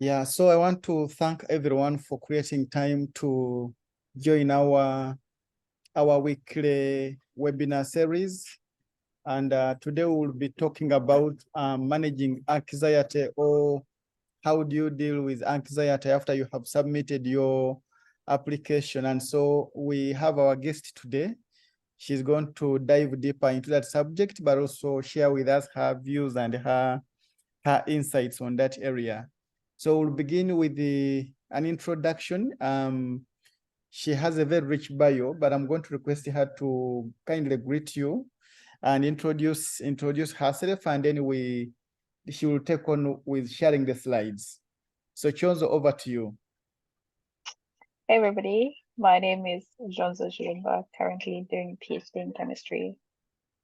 Yeah, so I want to thank everyone for creating time to join our weekly webinar series. And today we'll be talking about managing anxiety, or how do you deal with anxiety after you have submitted your application. And so we have our guest today. She's going to dive deeper into that subject, but also share with us her views and her insights on that area. So we'll begin with an introduction. She has a very rich bio, but I'm going to request her to kindly greet you and introduce herself, and then she will take on with sharing the slides. So Chonzo, over to you. Hey everybody, my name is Jonzo Shilumba, currently doing a PhD in chemistry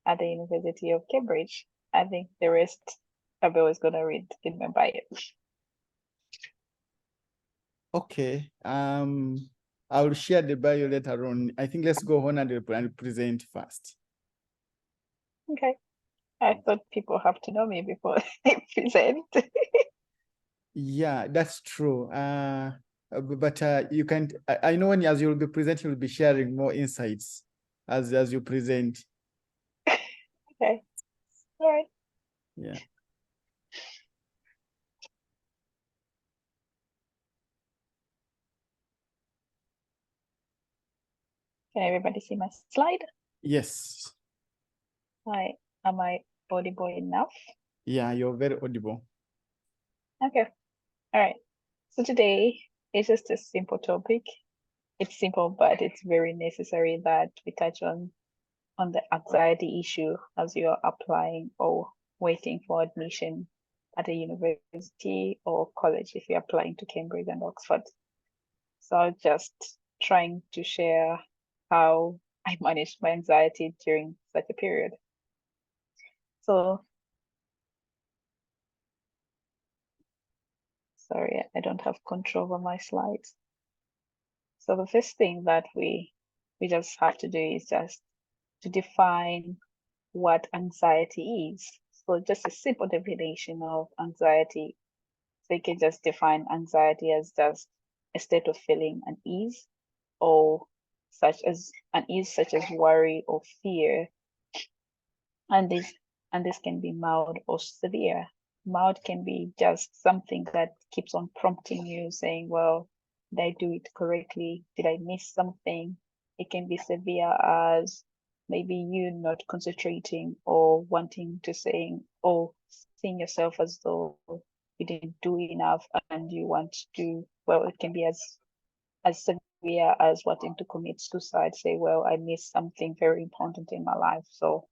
at the University of Cambridge. I think the rest Abel is going to read in my bio. Okay, I will share the bio later on. I think let's go on and present first. Okay, I thought people have to know me before they present. Yeah, that's true. But you can, I know when as you'll be presenting, you'll be sharing more insights as you present. Okay, all right. Yeah. Can everybody see my slide? Yes. Hi, am I audible enough? Yeah, you're very audible. Okay, all right. So today is just a simple topic. It's simple, but it's very necessary that we touch on the anxiety issue as you're applying or waiting for admission at a university or college if you're applying to Cambridge and Oxford. So I'll just trying to share how I managed my anxiety during such a period. So sorry, I don't have control over my slides. So the first thing that we just have to do is just to define what anxiety is. So just a simple definition of anxiety. So you can just define anxiety as just a state of feeling unease, or such as unease such as worry or fear. And this can be mild or severe. Mild can be just something that keeps on prompting you, saying, well, did I do it correctly? Did I miss something? It can be severe as maybe you not concentrating or wanting to saying or seeing yourself as though you didn't do enough and you want to, well, it can be as severe as wanting to commit suicide, say, well, I missed something very important in my life. So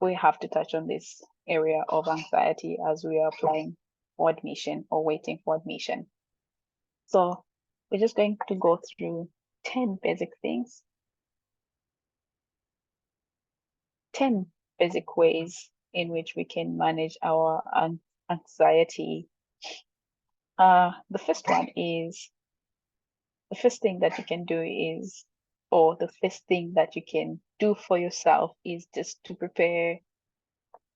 we have to touch on this area of anxiety as we are applying for admission or waiting for admission. So we're just going to go through 10 basic things, 10 basic ways in which we can manage our anxiety. The first one is, the first thing that you can do is, or the first thing that you can do for yourself is just to prepare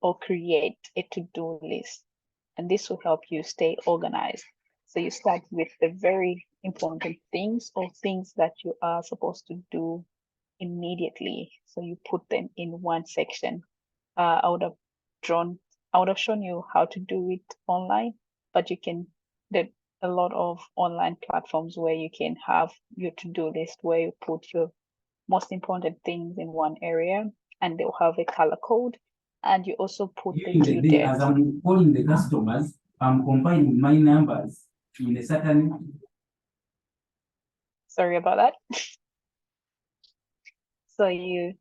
or create a to-do list. And this will help you stay organized. So you start with the very important things or things that you are supposed to do immediately. So you put them in one section. I would have shown you how to do it online, but there are a lot of online platforms where you can have your to-do list where you put your most important things in one area, and they'll have a color code, and you also put the due date. As I'm calling the customers, I'm combining my numbers in a certain. Sorry about that. So you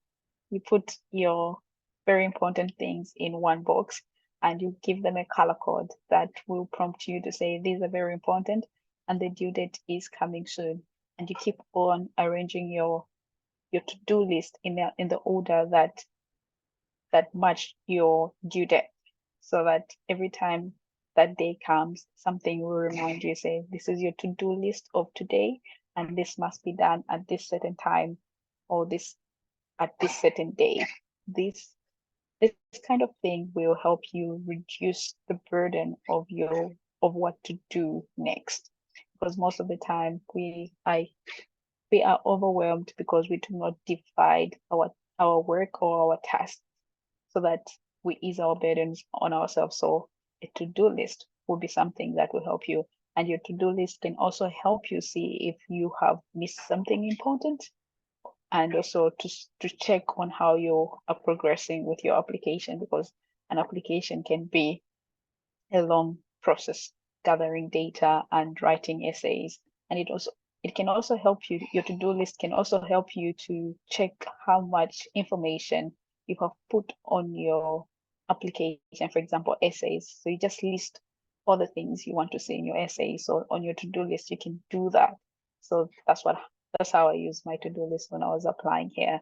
put your very important things in one box, and you give them a color code that will prompt you to say these are very important and the due date is coming soon. And you keep on arranging your to-do list in the order that match your due date, so that every time that day comes, something will remind you, say, this is your to-do list of today, and this must be done at this certain time, or this at this certain day. This kind of thing will help you reduce the burden of your of what to do next. Because most of the time we are overwhelmed because we do not divide our work or our tasks so that we ease our burdens on ourselves. So a to-do list will be something that will help you. And your to-do list can also help you see if you have missed something important, and also to check on how you are progressing with your application, because an application can be a long process, gathering data and writing essays. And it can also help you, your to-do list can also help you to check how much information you have put on your application, for example, essays. So you just list all the things you want to say in your essay. So on your to-do list, you can do that. So that's how I use my to-do list when I was applying here.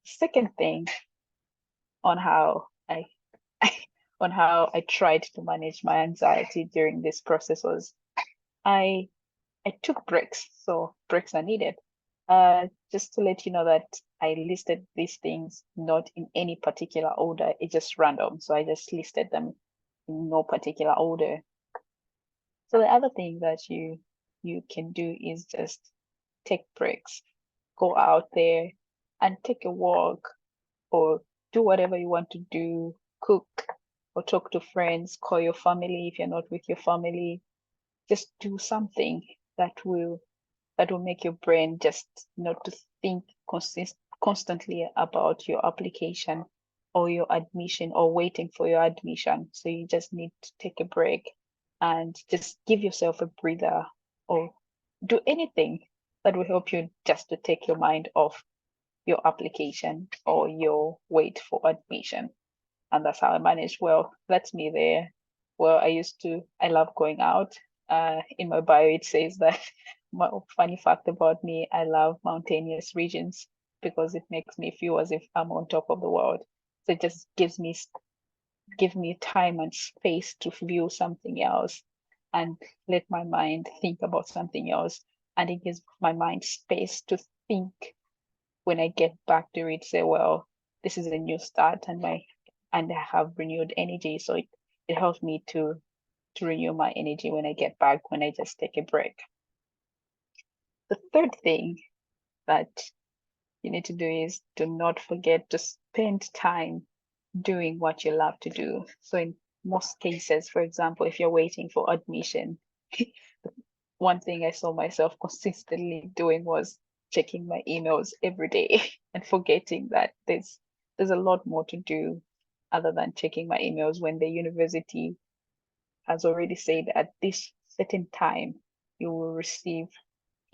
Second thing on how I on how I tried to manage my anxiety during this process was I took breaks. So breaks are needed. Just to let you know that I listed these things not in any particular order. It's just random. So I just listed them in no particular order. So the other thing that you can do is just take breaks, go out there and take a walk, or do whatever you want to do, cook or talk to friends, call your family if you're not with your family. Just do something that will make your brain just not to think constantly about your application or your admission or waiting for your admission. So you just need to take a break and just give yourself a breather, or do anything that will help you just to take your mind off your application or your wait for admission. And that's how I manage. Well, that's me there. Well, I love going out. In my bio, it says that my funny fact about me, I love mountainous regions because it makes me feel as if I'm on top of the world. So it just gives me time and space to view something else and let my mind think about something else. And it gives my mind space to think when I get back to it, say, well, this is a new start and I have renewed energy. So it helps me to renew my energy when I get back, when I just take a break. The third thing that you need to do is do not forget to spend time doing what you love to do. So in most cases, for example, if you're waiting for admission, one thing I saw myself consistently doing was checking my emails every day and forgetting that there's a lot more to do other than checking my emails, when the university has already said at this certain time you will receive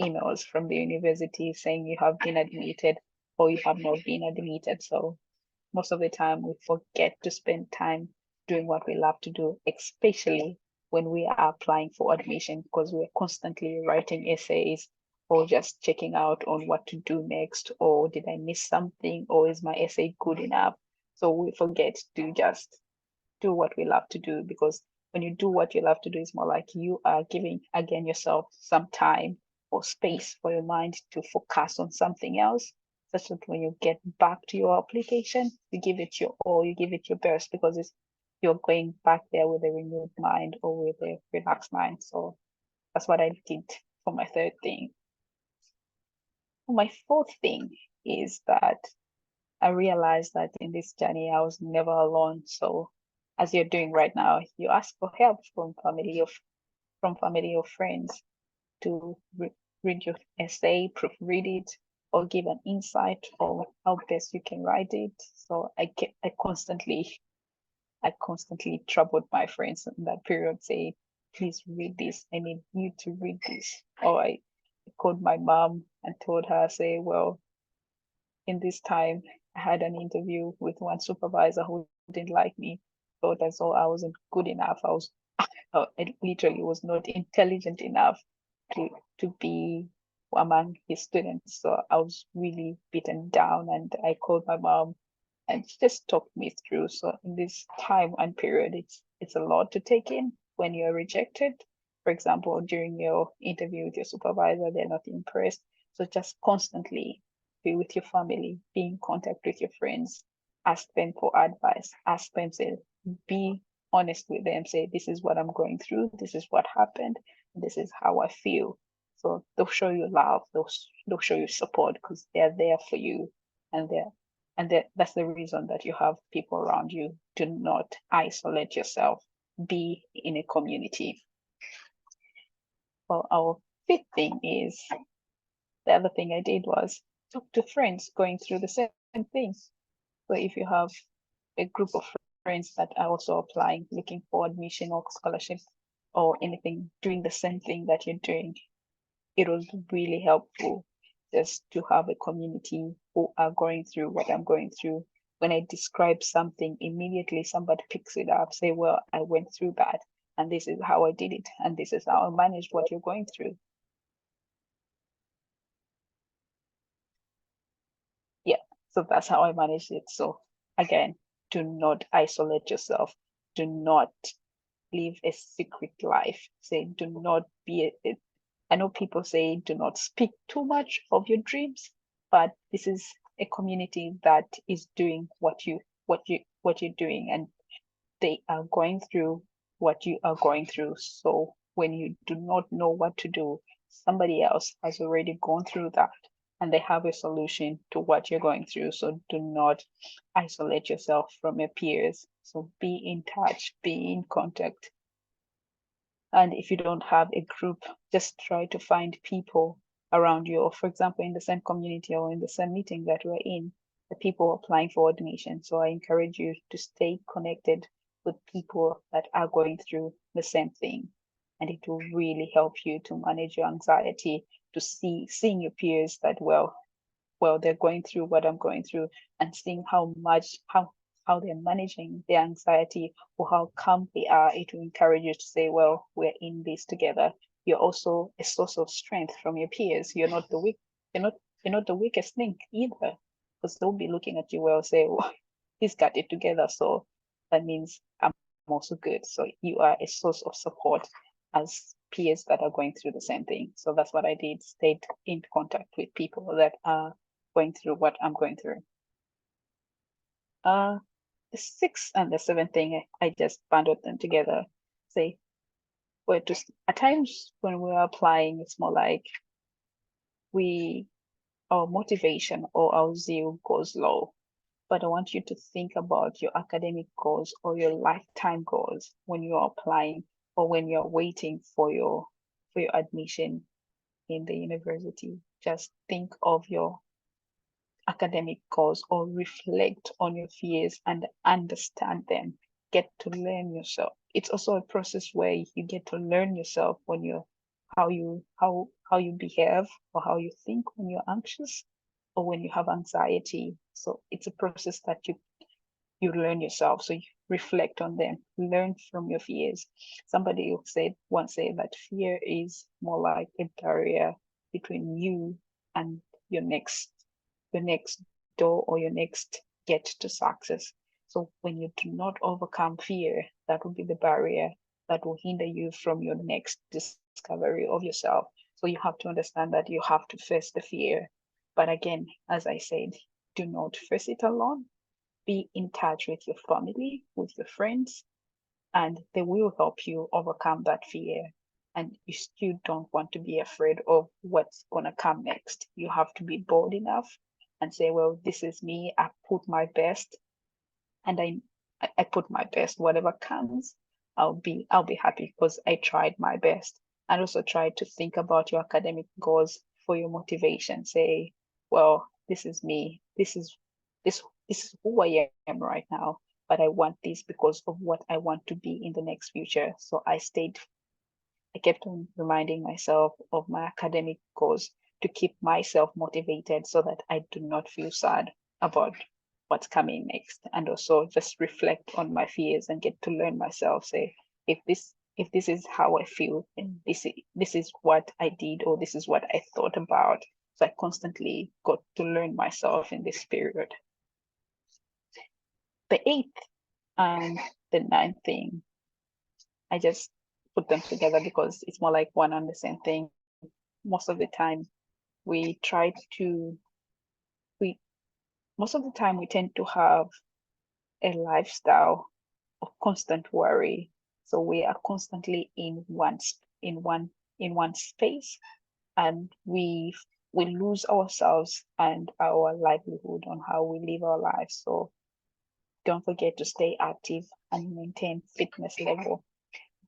emails from the university saying you have been admitted or you have not been admitted. So most of the time we forget to spend time doing what we love to do, especially when we are applying for admission, because we're constantly writing essays or just checking out on what to do next, or did I miss something, or is my essay good enough? So we forget to just do what we love to do, because when you do what you love to do, it's more like you are giving again yourself some time or space for your mind to focus on something else, such that when you get back to your application, you give it your all, you give it your best, because you're going back there with a renewed mind or with a relaxed mind. So that's what I did for my third thing. My fourth thing is that I realized that in this journey, I was never alone. So as you're doing right now, you ask for help from family or friends to read your essay, proofread it, or give an insight on how best you can write it. So I constantly troubled my friends in that period, say, please read this. I need you to read this. Or I called my mom and told her, say, well, in this time, I had an interview with one supervisor who didn't like me, thought I wasn't good enough. I literally was not intelligent enough to be among his students. So I was really beaten down, and I called my mom and she just talked me through. So in this time and period, it's a lot to take in when you're rejected. For example, during your interview with your supervisor, they're not impressed. So just constantly be with your family, be in contact with your friends, ask them for advice, ask them, say, be honest with them, say, this is what I'm going through, this is what happened, this is how I feel. So they'll show you love, they'll show you support because they're there for you, and that's the reason that you have people around you. Do not isolate yourself. Be in a community. Well, our fifth thing is, the other thing I did was talk to friends going through the same things. So if you have a group of friends that are also applying, looking for admission or scholarship or anything, doing the same thing that you're doing, it was really helpful just to have a community who are going through what I'm going through. When I describe something, immediately somebody picks it up, say, well, I went through that, and this is how I did it, and this is how I managed what you're going through. Yeah, so that's how I managed it. So again, do not isolate yourself. Do not live a secret life. Say, do not be I know people say do not speak too much of your dreams, but this is a community that is doing what you're doing, and they are going through what you are going through. So when you do not know what to do, somebody else has already gone through that, and they have a solution to what you're going through. So do not isolate yourself from your peers. So be in touch, be in contact. And if you don't have a group, just try to find people around you, or for example, in the same community or in the same meeting that we're in, the people applying for admission. So I encourage you to stay connected with people that are going through the same thing. And it will really help you to manage your anxiety, to seeing your peers that, well, they're going through what I'm going through, and seeing how they're managing their anxiety or how calm they are. It will encourage you to say, well, we're in this together. You're also a source of strength from your peers. You're not the weak, you're not the weakest link either, because they'll be looking at you, well, say, well, he's got it together, so that means I'm also good. So you are a source of support as peers that are going through the same thing. So that's what I did, stayed in contact with people that are going through what I'm going through. The sixth and the seventh thing, I just bundled them together. Say, well, just at times when we're applying, it's more like our motivation or our zeal goes low. But I want you to think about your academic goals or your lifetime goals when you're applying or when you're waiting for your admission in the university. Just think of your academic goals or reflect on your fears and understand them. Get to learn yourself. It's also a process where you get to learn yourself when you're how you behave or how you think when you're anxious or when you have anxiety. So it's a process that you learn yourself. So you reflect on them, learn from your fears. Somebody once said that fear is more like a barrier between you and your next door or your next get to success. So when you do not overcome fear, that will be the barrier that will hinder you from your next discovery of yourself. So you have to understand that you have to face the fear. But again, as I said, do not face it alone. Be in touch with your family, with your friends, and they will help you overcome that fear. And you still don't want to be afraid of what's going to come next. You have to be bold enough and say, well, this is me. I put my best, and I put my best. Whatever comes, I'll be happy because I tried my best. And also try to think about your academic goals for your motivation. Say, well, this is me. This is who I am right now, but I want this because of what I want to be in the next future. So I kept on reminding myself of my academic goals to keep myself motivated so that I do not feel sad about what's coming next. And also just reflect on my fears and get to learn myself. Say, if this is how I feel, and this is what I did, or this is what I thought about. So I constantly got to learn myself in this period. The eighth and the ninth thing, I just put them together because it's more like one and the same thing. Most of the time we tend to have a lifestyle constant worry. So we are constantly in one space, and we lose ourselves and our livelihood on how we live our lives. So don't forget to stay active and maintain fitness level.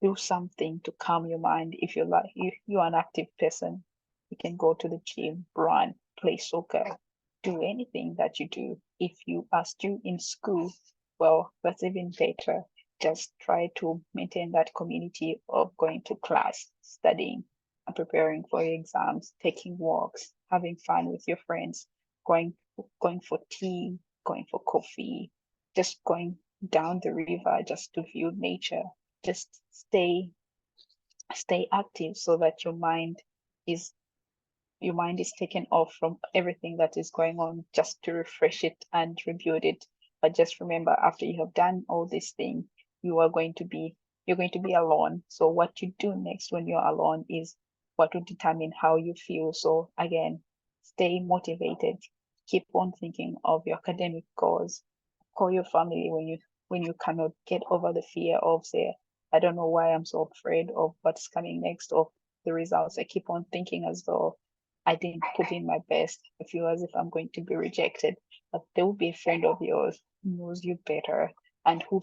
Do something to calm your mind. If you're an active person, you can go to the gym, run, play soccer, do anything that you do. If you are still in school, well, that's even better. Just try to maintain that community of going to class, studying, and preparing for your exams, taking walks, having fun with your friends, going for tea, going for coffee, just going down the river just to view nature. Just stay active so that your mind is taken off from everything that is going on, just to refresh it and rebuild it. But just remember, after you have done all these things, you're going to be alone. So what you do next when you're alone is what will determine how you feel. So again, stay motivated, keep on thinking of your academic goals, call your family when you cannot get over the fear of, say, I don't know why I'm so afraid of what's coming next, of the results. I keep on thinking as though I didn't put in my best. I feel as if I'm going to be rejected. But there will be a friend of yours who knows you better and who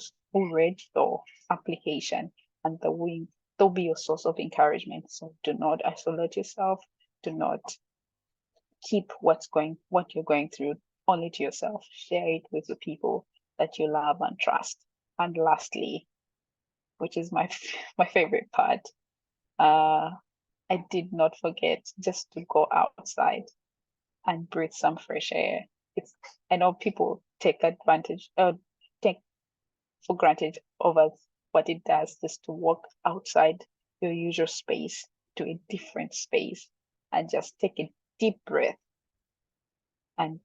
read your application, and they'll be your source of encouragement. So do not isolate yourself. Do not keep what you're going through only to yourself. Share it with the people that you love and trust. And lastly, which is my favorite part, I did not forget just to go outside and breathe some fresh air. I know people take for granted over what it does just to walk outside your usual space to a different space and just take a deep breath and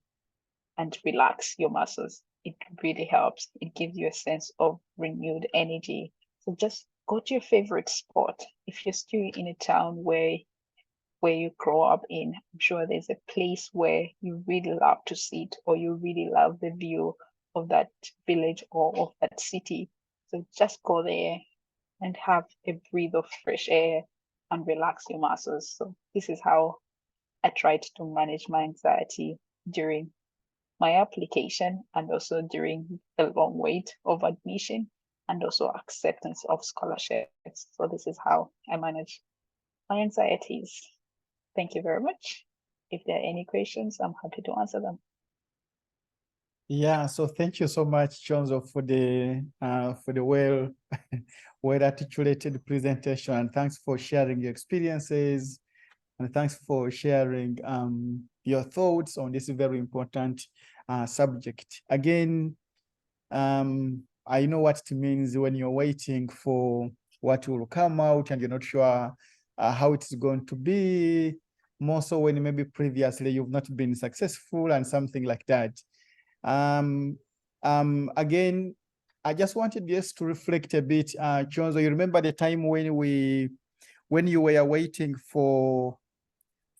relax your muscles. It really helps. It gives you a sense of renewed energy. So just go to your favorite spot. If you're still in a town where you grow up in, I'm sure there's a place where you really love to sit, or you really love the view of that village or of that city. So just go there and have a breath of fresh air and relax your muscles. So this is how I tried to manage my anxiety during my application, and also during the long wait of admission, and also acceptance of scholarships. So this is how I manage my anxieties. Thank you very much. If there are any questions, I'm happy to answer them. Yeah, so thank you so much, Chonzo, for the well well articulated presentation, and thanks for sharing your experiences, and thanks for sharing your thoughts on this very important subject. Again, I know what it means when you're waiting for what will come out and you're not sure how it's going to be, more so when maybe previously you've not been successful and something like that. Again, I just wanted just to reflect a bit, Chonzo. You remember the time when you were waiting for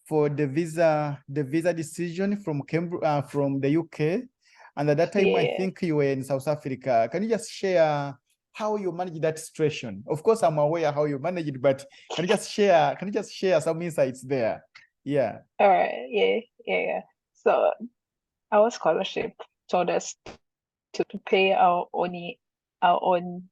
the visa decision from from the UK, and at that time I think you were in South Africa. Can you just share how you managed that situation? Of course, I'm aware how you managed it, but can you just share some insights there? Yeah. All right. Yeah. So our scholarship told us to pay our own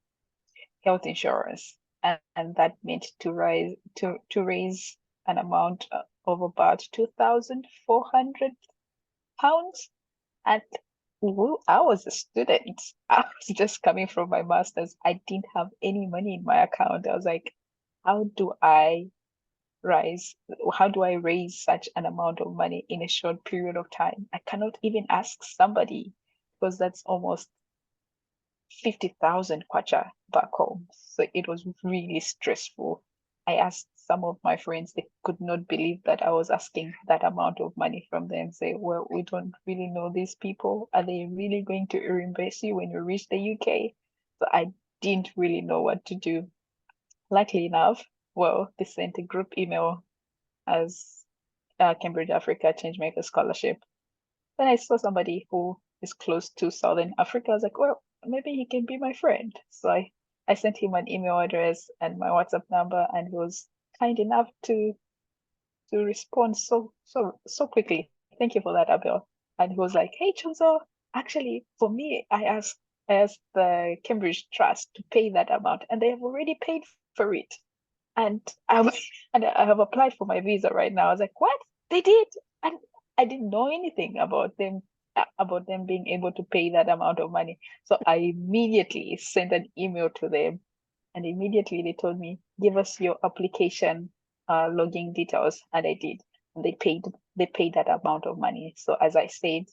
health insurance, and that meant to raise an amount of about £2,400. And I was a student. I was just coming from my master's. I didn't have any money in my account. I was like, how do I raise such an amount of money in a short period of time? I cannot even ask somebody, because that's almost 50,000 kwacha back home. So it was really stressful. I asked some of my friends, they could not believe that I was asking that amount of money from them. Say, well, we don't really know these people. Are they really going to reimburse you when you reach the UK? So I didn't really know what to do. Luckily enough, well, they sent a group email as Cambridge Africa Changemaker Scholarship. Then I saw somebody who is close to Southern Africa. I was like, well, maybe he can be my friend. So I sent him an email address and my WhatsApp number, and he was kind enough to respond so quickly. Thank you for that, Abel. And he was like, "Hey, Chonzo, actually, for me, I asked the Cambridge Trust to pay that amount, and they have already paid for it. And and I have applied for my visa right now." I was like, "What? They did?" And I didn't know anything about them being able to pay that amount of money. So I immediately sent an email to them, and immediately they told me, "Give us your application login details," and I did. And they paid that amount of money. So as I said,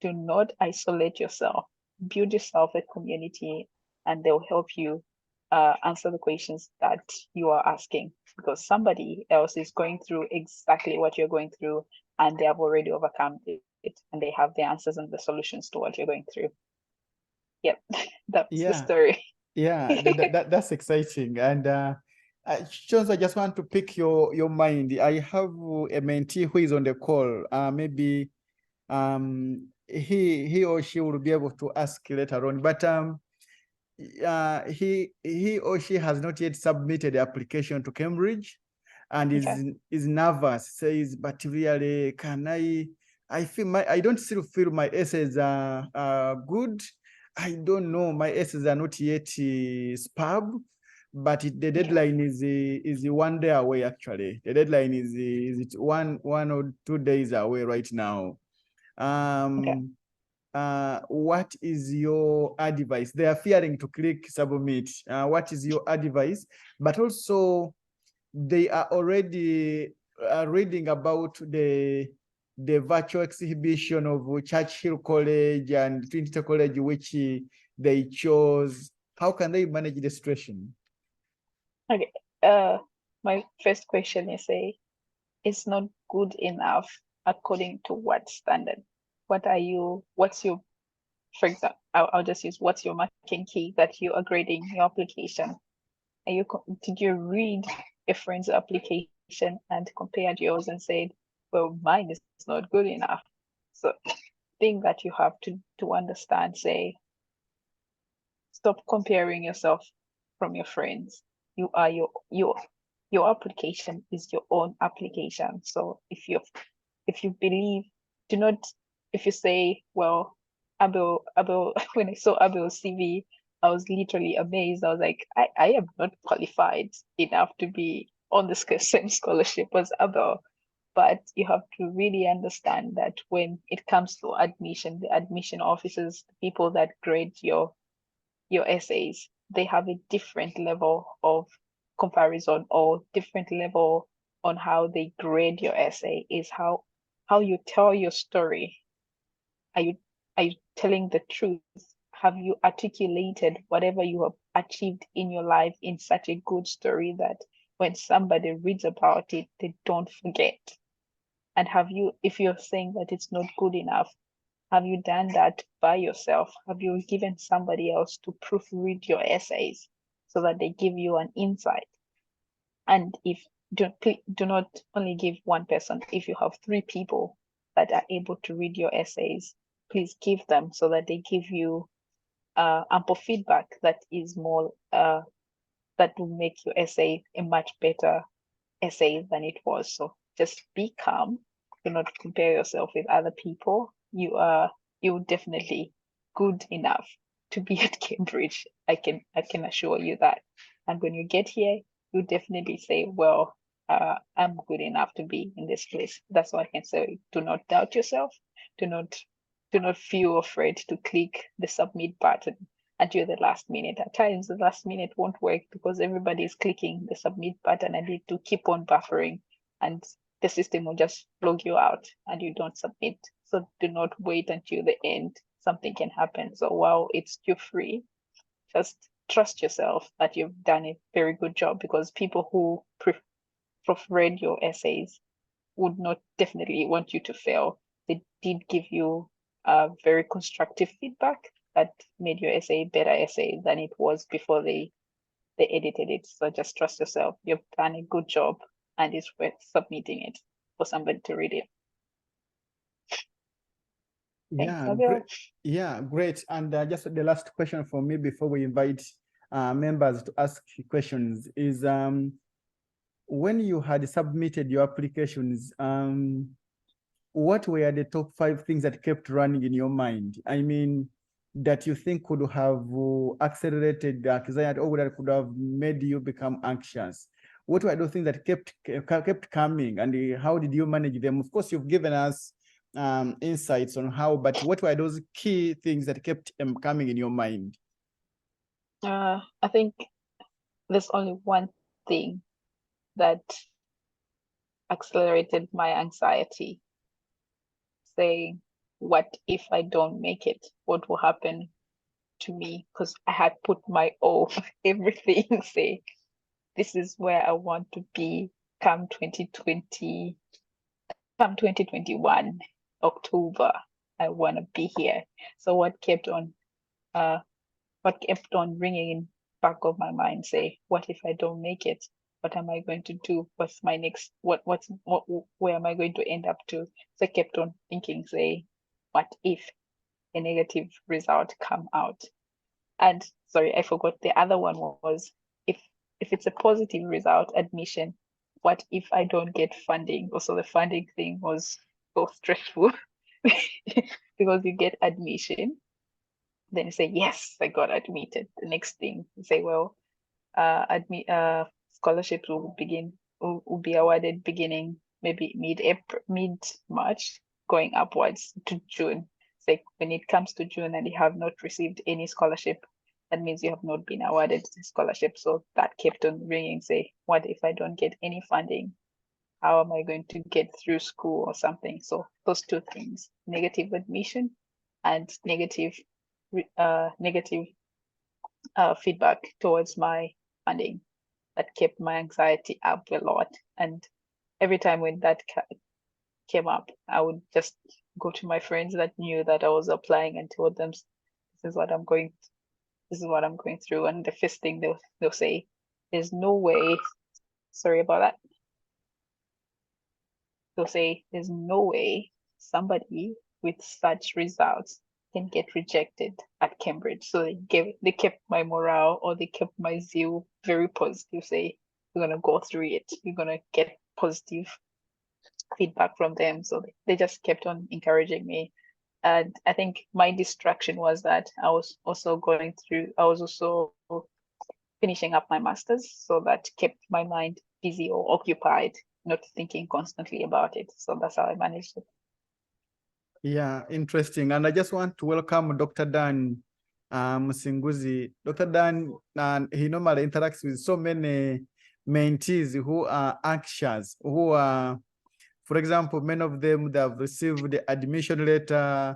do not isolate yourself. Build yourself a community, and they'll help you answer the questions that you are asking, because somebody else is going through exactly what you're going through, and they have already overcome it, and they have the answers and the solutions to what you're going through. Yep, that's the Yeah. story. Yeah, that's exciting. And Chonzo, I just want to pick your mind. I have a mentee who is on the call. Maybe he or she will be able to ask later on. But he or she has not yet submitted the application to Cambridge, and is nervous. Says, "But really, can I feel I don't still feel my essays are good. I don't know, my essays are not yet SPAB, but the deadline is 1 day away. Actually, the deadline is it one or 2 days away right now. What is your advice? They are fearing to click submit. What is your advice? But also, they are already reading about the virtual exhibition of Churchill College and Trinity College, which they chose. How can they manage the situation? Okay. My first question is it's not good enough according to what standard? What's your, for example, I'll just use, what's your marking key that you are grading your application? Did you read a friend's application and compared yours and said, well, mine is not good enough? So thing that you have to understand, say, stop comparing yourself from your friends. You are your application is your own application. So if you believe, do not, if you say, well, Abel, when I saw Abel's CV, I was literally amazed. I was like, I am not qualified enough to be on the same scholarship as Abel. But you have to really understand that when it comes to admission, the admission officers, the people that grade your essays, they have a different level of comparison, or different level on how they grade your essay, is how you tell your story. Are you telling the truth? Have you articulated whatever you have achieved in your life in such a good story that when somebody reads about it, they don't forget? And if you're saying that it's not good enough, have you done that by yourself? Have you given somebody else to proofread your essays so that they give you an insight? And if do not only give one person. If you have 3 people that are able to read your essays, please give them so that they give you ample feedback that is more that will make your essay a much better essay than it was. So just be calm. Do not compare yourself with other people. You're definitely good enough to be at Cambridge. I can assure you that. And when you get here, you definitely say, well, I'm good enough to be in this place. That's what I can say. Do not doubt yourself. Do not feel afraid to click the submit button until the last minute. At times, the last minute won't work because everybody is clicking the submit button and need to keep on buffering, and the system will just log you out and you don't submit. So do not wait until the end. Something can happen. So while it's still free, just trust yourself that you've done a very good job, because people who proofread your essays would not definitely want you to fail. They did give you very constructive feedback that made your essay a better essay than it was before they edited it. So just trust yourself. You've done a good job, and it's worth submitting it for somebody to read it. Yeah, great. And just the last question for me before we invite members to ask questions is when you had submitted your applications, what were the top 5 things that kept running in your mind? I mean, that you think could have accelerated the anxiety or that could have made you become anxious? What were those things that kept coming, and how did you manage them? Of course, you've given us insights on how, but what were those key things that kept coming in your mind? I think there's only one thing that accelerated my anxiety, saying, what if I don't make it? What will happen to me? Because I had put my all, everything, say, this is where I want to be come 2020, come 2021, October. I want to be here. So what kept on ringing in back of my mind, say, what if I don't make it? What am I going to do? What's my next, where am I going to end up to? So I kept on thinking, say, what if a negative result come out? And sorry, I forgot the other one was, if it's a positive result, admission, what if I don't get funding? Also, the funding thing was so stressful because you get admission, then you say, yes, I got admitted. The next thing you say, well, scholarships will be awarded beginning maybe mid-March, going upwards to June. Like when it comes to June and you have not received any scholarship, that means you have not been awarded a scholarship. So that kept on ringing, say, what if I don't get any funding? How am I going to get through school or something? So those two things, negative admission and negative feedback towards my funding, that kept my anxiety up a lot. And every time when that came up, I would just go to my friends that knew that I was applying and told them, this is what I'm going through. And the first thing they'll say, there's no way, sorry about that. They'll say, there's no way somebody with such results can get rejected at Cambridge. So they kept my morale, or they kept my zeal very positive. Say, you're gonna go through it. You're gonna get positive feedback from them. So they just kept on encouraging me. And I think my distraction was that I was also finishing up my master's, so that kept my mind busy or occupied, not thinking constantly about it. So that's how I managed it. Yeah, interesting. And I just want to welcome Dr. Dan Musinguzi. Dr. Dan, he normally interacts with so many mentees who are anxious, who are, for example, many of them, they have received the admission letter,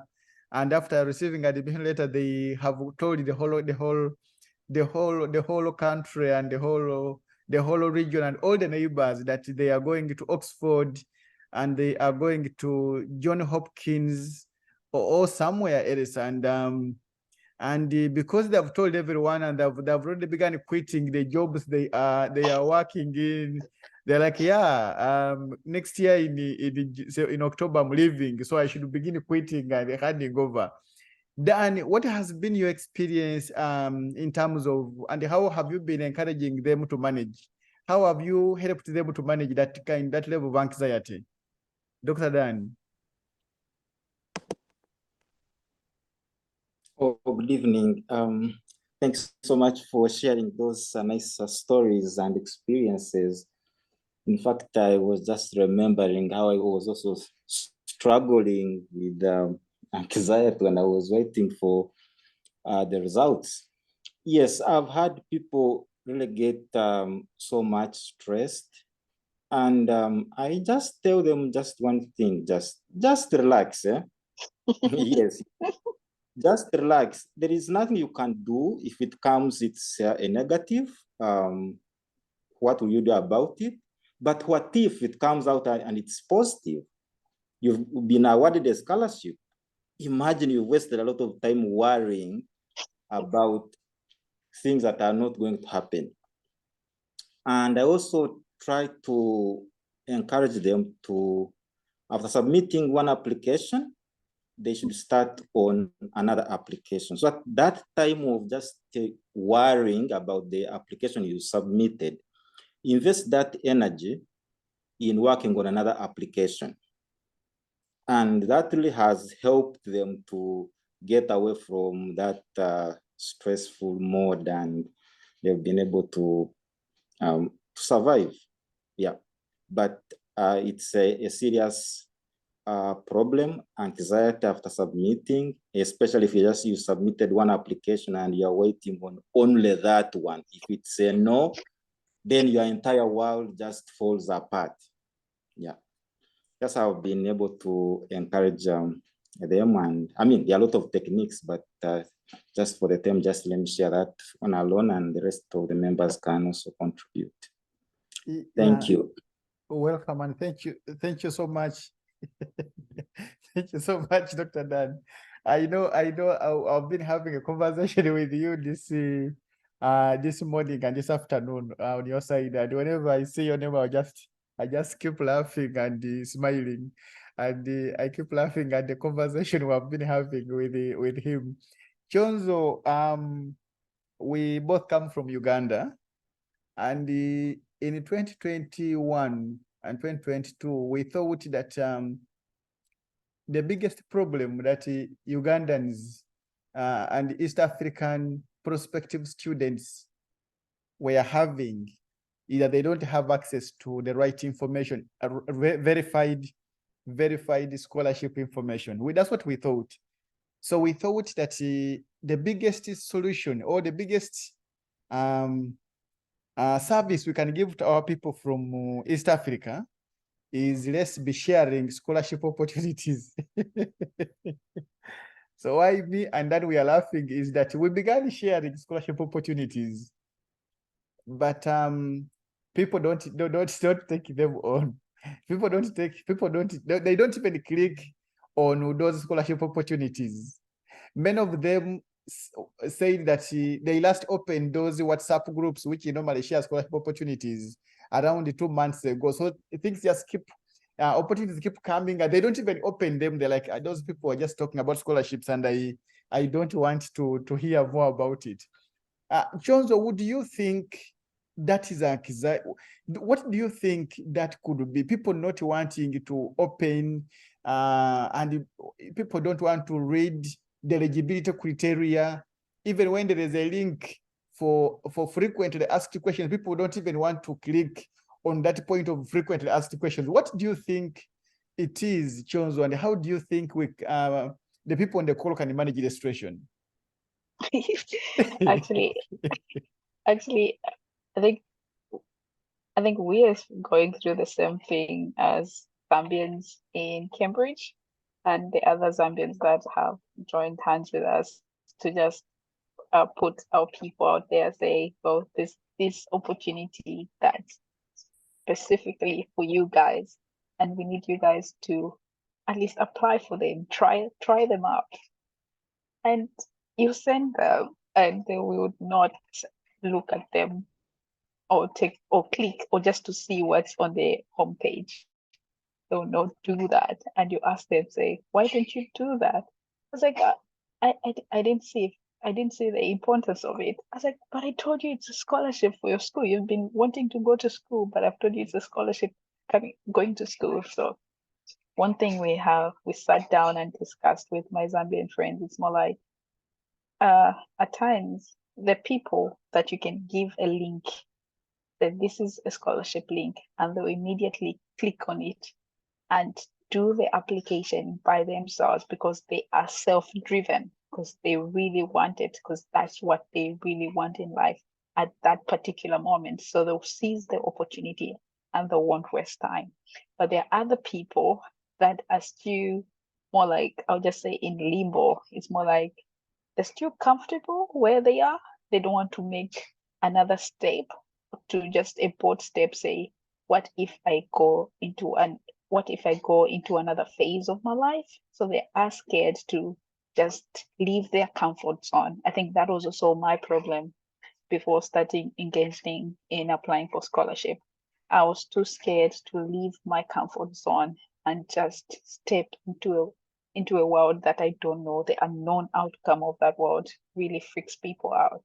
and after receiving admission letter, they have told the whole country and the whole region and all the neighbors that they are going to Oxford and they are going to Johns Hopkins or somewhere else. And because they have told everyone and they've already begun quitting the jobs they are working in, they're like, yeah, next year in October I'm leaving, so I should begin quitting and handing over. Dan, what has been your experience in terms of, and how have you been encouraging them to manage? How have you helped them to manage that level of anxiety? Dr. Dan. Oh, good evening. Thanks so much for sharing those nice stories and experiences. In fact, I was just remembering how I was also struggling with anxiety when I was waiting for the results. Yes, I've had people really get so much stressed, and I just tell them just one thing: just relax. Yes. Just relax. There is nothing you can do. If it comes, it's a negative. What will you do about it? But what if it comes out and it's positive? You've been awarded a scholarship. Imagine you wasted a lot of time worrying about things that are not going to happen. And I also try to encourage them to, after submitting one application, they should start on another application. So at that time of just worrying about the application you submitted, invest that energy in working on another application. And that really has helped them to get away from that stressful mode, and they've been able to survive. Yeah, but it's a serious problem, anxiety after submitting, especially if you submitted one application and you're waiting on only that one. If it's a no, then your entire world just falls apart. Yeah, that's how I've been able to encourage them. And I mean, there are a lot of techniques, but just for the time, just let me share that one alone, and the rest of the members can also contribute. Thank you. Welcome, and thank you so much. Thank you so much, Dr. Dan. I know I've been having a conversation with you this morning and this afternoon on your side, and whenever I see your name, I just keep laughing and smiling, and I keep laughing at the conversation we have been having with him. Chonzo, we both come from Uganda, and in 2021 and 2022, we thought that the biggest problem that Ugandans and East African prospective students were having is that they don't have access to the right information, verified scholarship information. That's what we thought. So we thought that the biggest solution, or the biggest service we can give to our people from East Africa is, let's be sharing scholarship opportunities. So why me and that we are laughing is that we began sharing scholarship opportunities, but people don't take them on. They don't even click on those scholarship opportunities. Many of them say that they last opened those WhatsApp groups, which normally share scholarship opportunities, around 2 months ago. So things just keep, opportunities keep coming, and they don't even open them. They're like, those people are just talking about scholarships, and I don't want to hear more about it. Chonzo, would you think that is anxiety? What do you think that could be? People not wanting to open, and people don't want to read the eligibility criteria. Even when there is a link for frequently asked questions, people don't even want to click on that point of frequently asked questions. What do you think it is, Chonzo, and how do you think the people on the call can manage the situation? Actually, I think we are going through the same thing as Zambians in Cambridge and the other Zambians that have joined hands with us to just put our people out there, say, well, this opportunity that's specifically for you guys, and we need you guys to at least apply for them, try them out. And you send them, and they will not look at them or click or just to see what's on the homepage. They will not do that. And you ask them, say, why didn't you do that? I was like, I didn't see the importance of it. I was like, but I told you it's a scholarship for your school. You've been wanting to go to school, but I've told you it's a scholarship going to school. So one thing we sat down and discussed with my Zambian friends, it's more like, at times, the people that you can give a link that this is a scholarship link, and they'll immediately click on it and do the application by themselves because they are self-driven, because they really want it, because that's what they really want in life at that particular moment. So they'll seize the opportunity and they won't waste time. But there are other people that are still more like, I'll just say in limbo. It's more like they're still comfortable where they are. They don't want to make another step, to just a bold step, say, what if I go into another phase of my life? So they are scared to just leave their comfort zone. I think that was also my problem before starting engaging in applying for scholarship. I was too scared to leave my comfort zone and just step into into a world that I don't know. The unknown outcome of that world really freaks people out.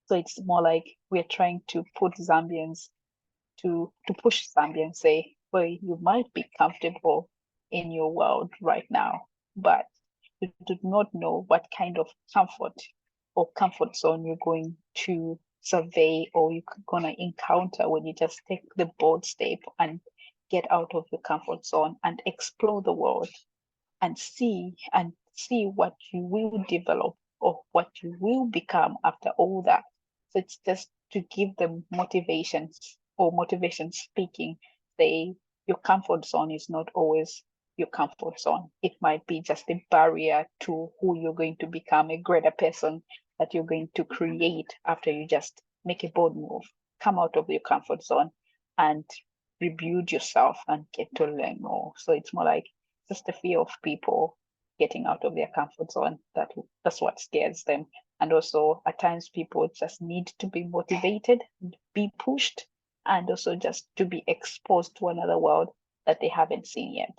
So it's more like we're trying to put Zambians to push Zambians, say, well, you might be comfortable in your world right now, but you do not know what kind of comfort or comfort zone you're going to survey or you're going to encounter when you just take the bold step and get out of your comfort zone and explore the world and see what you will develop or what you will become after all that. So it's just to give them motivations or motivation speaking. Say your comfort zone is not always your comfort zone. It might be just a barrier to who you're going to become, a greater person that you're going to create after you just make a bold move, come out of your comfort zone and rebuild yourself and get to learn more. So it's more like just the fear of people getting out of their comfort zone. That's what scares them. And also at times people just need to be motivated, be pushed, and also just to be exposed to another world that they haven't seen yet.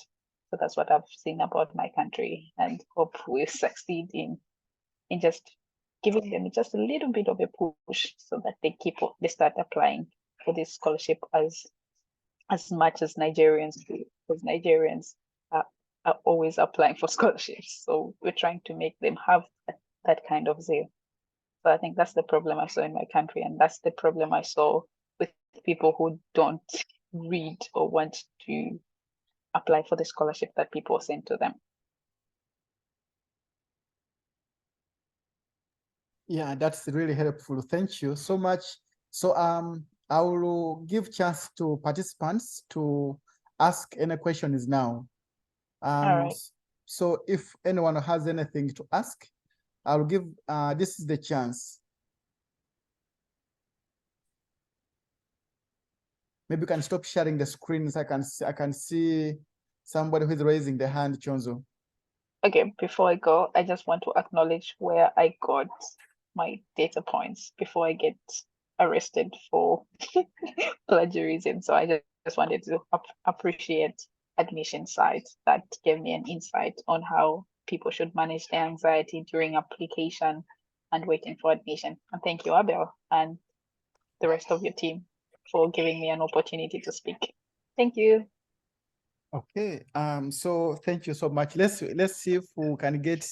So that's what I've seen about my country, and hope we succeed in just giving them just a little bit of a push so that they start applying for this scholarship as much as Nigerians do, because Nigerians are always applying for scholarships. So we're trying to make them have that kind of zeal. So I think that's the problem I saw in my country, and that's the problem I saw with people who don't read or want to apply for the scholarship that people send to them. Yeah, that's really helpful. Thank you so much. So I will give chance to participants to ask any questions now. All right. So if anyone has anything to ask, I'll give this is the chance. Maybe you can stop sharing the screen so I can see somebody who is raising the hand, Chonzo. Okay, before I go, I just want to acknowledge where I got my data points before I get arrested for plagiarism. So I just wanted to appreciate admission site that gave me an insight on how people should manage their anxiety during application and waiting for admission. And thank you, Abel, and the rest of your team for giving me an opportunity to speak. Thank you. Okay, so thank you so much. Let's see if we can get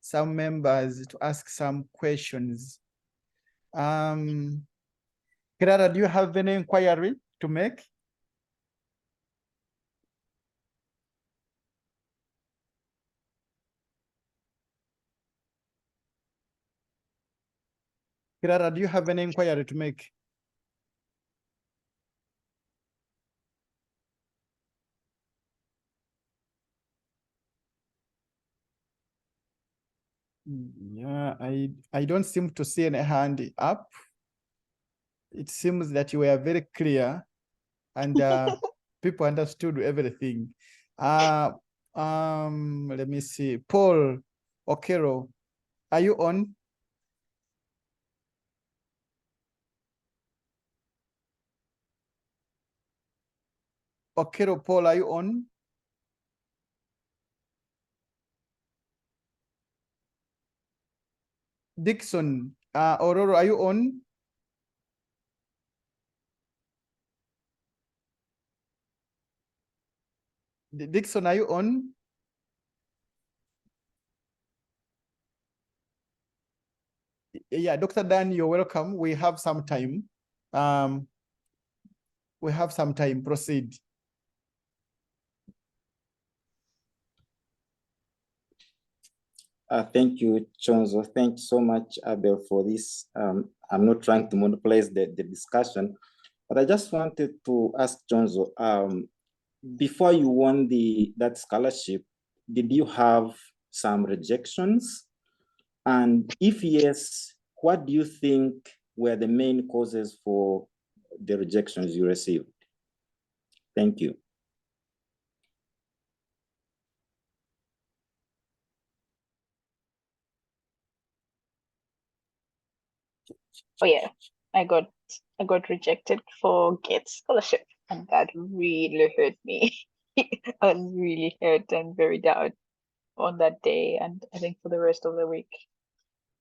some members to ask some questions. Clara, do you have any inquiry to make? Clara, do you have any inquiry to make? Yeah, I don't seem to see any hand up. It seems that you were very clear and people understood everything. Let me see. Paul Okero, are you on? Okero Paul, are you on? Dixon, Ororo, are you on? Dixon, are you on? Yeah, Dr. Dan, you're welcome. We have some time. We have some time. Proceed. Thank you, Chonzo. Thank you so much, Abel, for this. I'm not trying to monopolize the discussion, but I just wanted to ask Chonzo, before you won that scholarship, did you have some rejections? And if yes, what do you think were the main causes for the rejections you received? Thank you. Oh yeah, I got rejected for Gates scholarship, and that really hurt me. I was really hurt and very down. on that day, and I think for the rest of the week.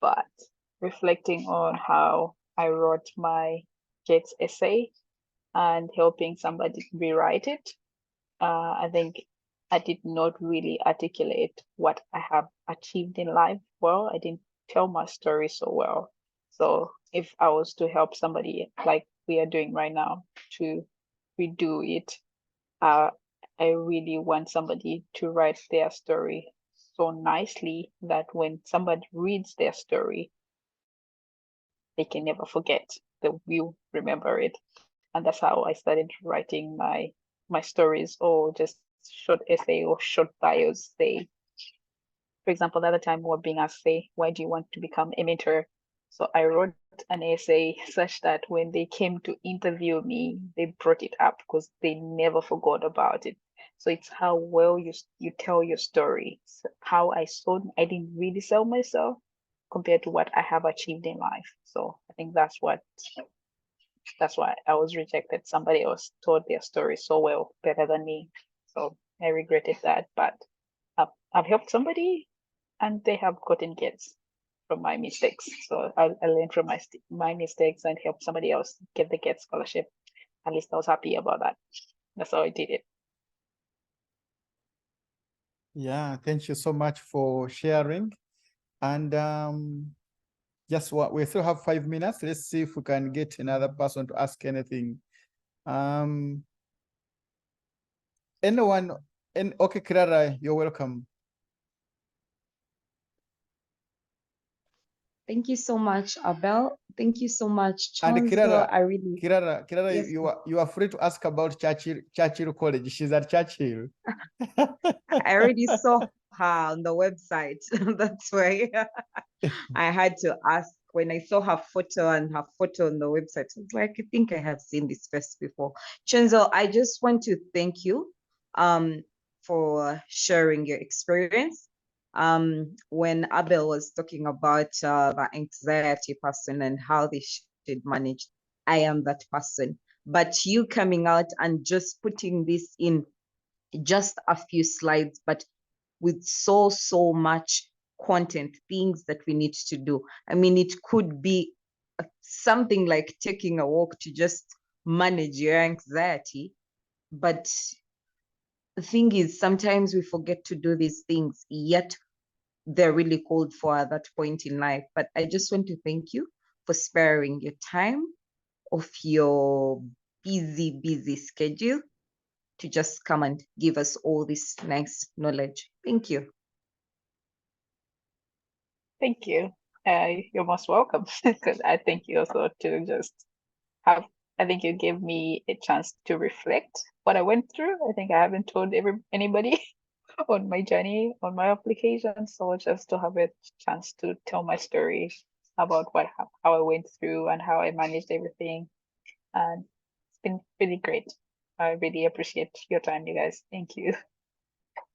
But reflecting on how I wrote my GETS essay and helping somebody rewrite it, I think I did not really articulate what I have achieved in life well. I didn't tell my story so well. So if I was to help somebody like we are doing right now to redo it, I really want somebody to write their story so nicely that when somebody reads their story, they can never forget. They will remember it. And that's how I started writing my stories, or just short essay or short bios. Say, for example, the other time we were being asked, say, why do you want to become a mentor? So I wrote an essay such that when they came to interview me, they brought it up because they never forgot about it. So it's how well you tell your story. So how I didn't really sell myself compared to what I have achieved in life. So I think that's why I was rejected. Somebody else told their story so well, better than me. So I regretted that, but I've helped somebody and they have gotten GETS from my mistakes. So I learned from my mistakes and help somebody else get the GETS scholarship. At least I was happy about that. That's how I did it. Yeah, thank you so much for sharing. And just what we still have 5 minutes. Let's see if we can get another person to ask anything. Anyone? Okay, Kirara, you're welcome. Thank you so much, Abel. Thank you so much, And Chonzo. Kirara, I really, Kirara, Yes, you are free to ask about Churchill College. She's at Churchill. I already saw her on the website. That's why I had to ask when I saw her photo and her photo on the website. I was like, I think I have seen this face before. Chonzo, I just want to thank you for sharing your experience. When Abel was talking about the anxiety person and how they should manage, I am that person. But you coming out and just putting this in just a few slides, but with so much content, things that we need to do. I mean, it could be something like taking a walk to just manage your anxiety, but the thing is, sometimes we forget to do these things, yet they're really called for at that point in life. But I just want to thank you for sparing your time of your busy schedule to just come and give us all this nice knowledge. Thank you. Thank you. You're most welcome. Because I think you also to just have, I think you gave me a chance to reflect what I went through. I think I haven't told anybody on my journey, on my application. So just to have a chance to tell my story about how I went through and how I managed everything. And it's been really great. I really appreciate your time, you guys. Thank you.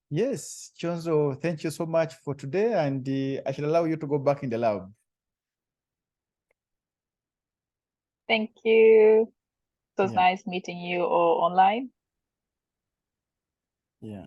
Yes, Chonzo, thank you so much for today. And I shall allow you to go back in the lab. Thank you. It was Yeah. nice meeting you all online. Yeah.